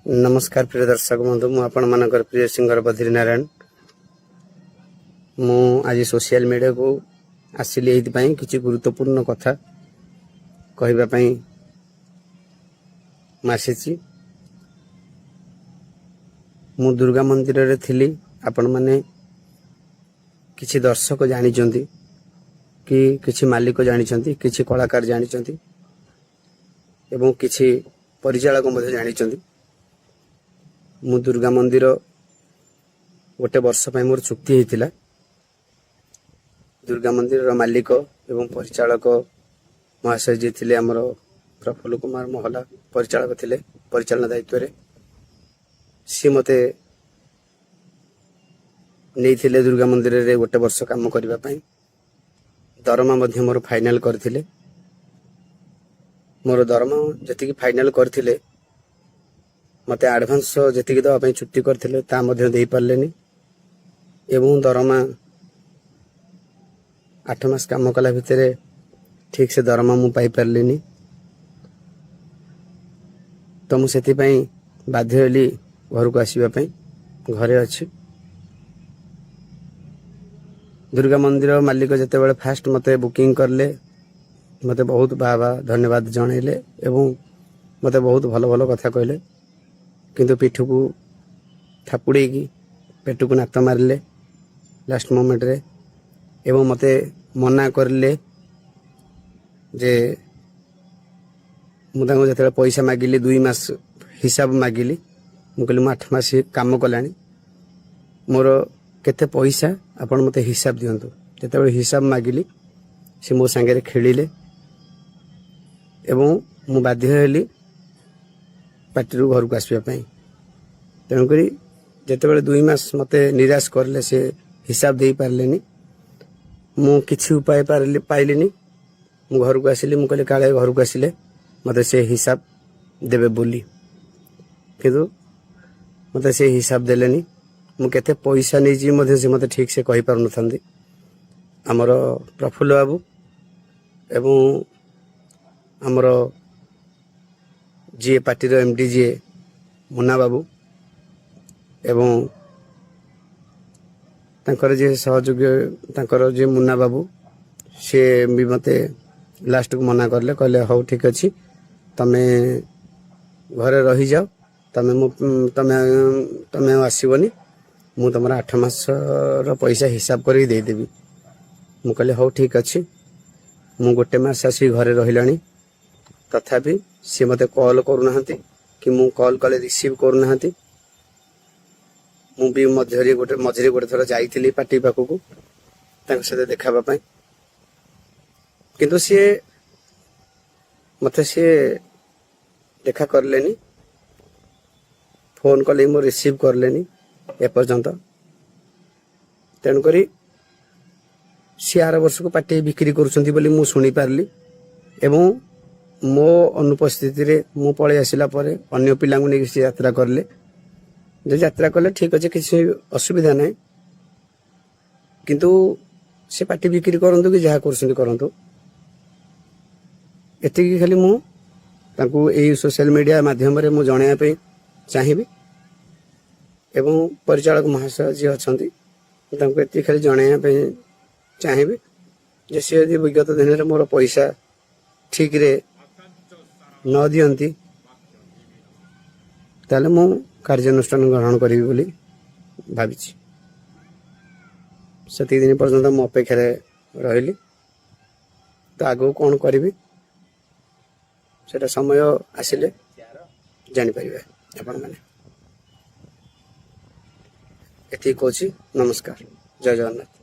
नमस्कार प्रिय दर्शक बंधु मु आपण मानकर प्रिय सिंगर बद्री नारायण मु आज सोशल मीडिया को आसिली एथि किछि गुरुत्वपूर्ण कथा कहबा पई मासिछि। मु दुर्गा मंदिर रे थिली आपण माने किछि दर्शक जानि चंती कि किछि मालिक जानि चंती किछि कलाकार जानि चंती एवं किछि परिचालक मध्ये जानि चंती। मु दुर्गा मंदिर गोटे वर्ष पे मोर चुक्ति होता। दुर्गा मंदिर मालिक एवं परिचालक महाशय जी थे आमर प्रफुल्ल कुमार महला परिचालक थे परिचालन दायित्व रे सी मते नहीं दुर्गा मंदिर रे गोटे वर्ष काम करने दरमा मोर फाइनाल करथिले। मोर दरमा जति फाइनाल करथिले मते एडवांस जति दवाई चुक्ति करथिले ता मध्य दे पारलेनी एवं दरमा 8 मास काम कला भितरे ठीक से दरमा मु पाई पारलेनी। तो मु सेति पई बाध्य हेली घर को आसीबा पई घरे अछि। दुर्गा मंदिर मालिक जते बेले फास्ट मते बुकिंग करले मते बहुत बाबा धन्यवाद जणैले एवं मते बहुत भलो भलो कथा कहले किंतु पीठ को थापुड़े की पेट को नाक मारे लास्ट मोमेंट रे एवं मते मना करले जे मुझे जो पैसा मागिली 2 मास हिसाब मागिली मु कहली 8 मास काम कलानी मोर केते पैसा आपण मते हिसाब दियंतु। जेते हिसाब मागिली से मो संगे खेलिले एवं मु बाध्य हेली पार्टी घर को आसवाई। तेणुक जिते 2 मास मते निराश करले से हिसाब दे पारलेनी मु किछि उपाय पाइलिनी। मु घर को आसिली मु कहले काले घर को आसिले मते से हिसाब देबे बोली किंतु मते से हिसाब देलेनी। मु केते पैसा नै जी मते से मते ठीक से कहि पार नथांदी। हमर प्रफुल्ल बाबू एवं हमर जी पार्टी रो एमडी जी मुन्ना बाबू एवं तांकर जे सहयोगी तांकर जे मुन्ना बाबू से भी मते लास्ट को मना करले कहले हौ ठीक अछि तमे घरे रही जाओ तमे आसीबनी मु तमरा 8 मास रो पैसा हिसाब करी दे देबी। मु कहले हौ ठीक अछि मु गोटे मास आसी घरे रहिलानी तथापि सी मते कॉल करूना कि मु कॉल कले रिसीव करूना। मु भी मझरे गोटे थोड़ा जाइथिली पार्टी पाखु को तांक साथे देखाबा पई किंतु सी मते सी देखा करलेनी फोन कले मु रिसीव करलेनी ए पर्यंत। तेणु करी सी आर वर्ष को पार्टी बिक्री करूछंती बोली मु सुनी पारली एवं मो अनुपस्थिति रे मु पळे आसिला परे अन्य पिलांगु नै किसी यात्रा करले जे यात्रा कले ठीक अछि किसी असुविधा नै किंतु से पार्टी बिक्री करंतु कि जहा करसंती करंतु एति कि खाली मु तांकु एई सोशल मीडिया माध्यम रे मु जणाया पे चाहिबी एवं परिचालक महाशय जी अछंती तांकु एति खाली जणाया पे चाहिबी जे से यदि विगत दिन रे मोर पैसा ठीक रे न दियंती ताले मु कार्यानुष्ठान ग्रहण करी बोली भाबिछि। सती दिन पर्यंत मु अपेक्षा रहिली तो आगो कौन करी सेटा समय आसिले जानि परिबे आपण माने। एति कोछि नमस्कार जय जगन्नाथ।